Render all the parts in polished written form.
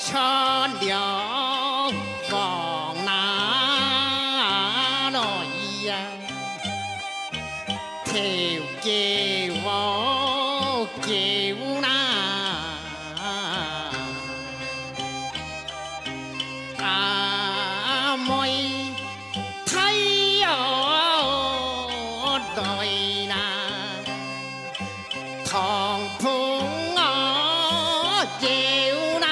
穿了往哪来呀？头给我给我那阿妹睇我來那唐盤我要那。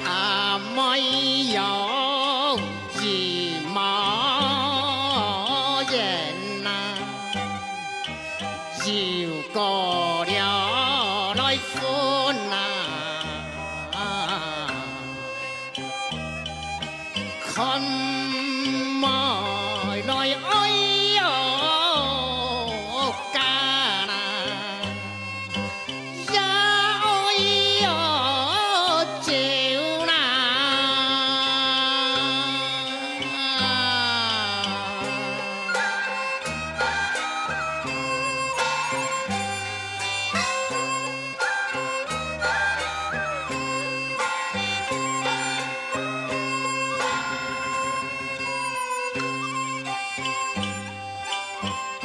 阿妹有姨媽人啊，要過了來歡啊，看埋來哎喲家那。呀哎喲照那，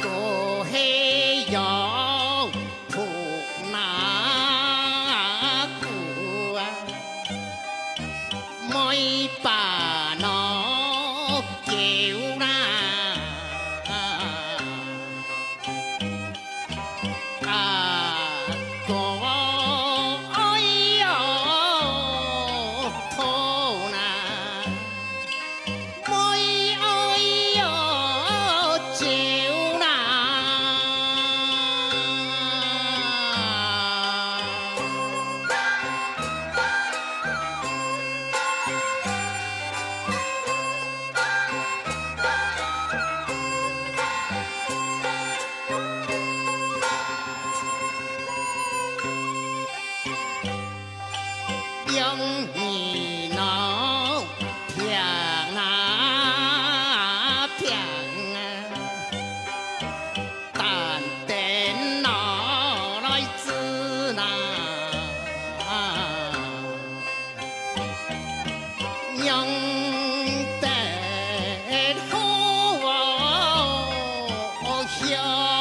個希有仆那古啊，妹把我叫那。阿哥哎喲婆那，妹哎喲照那。养你脑平啊平啊，但等拿来自那，养得好哦香。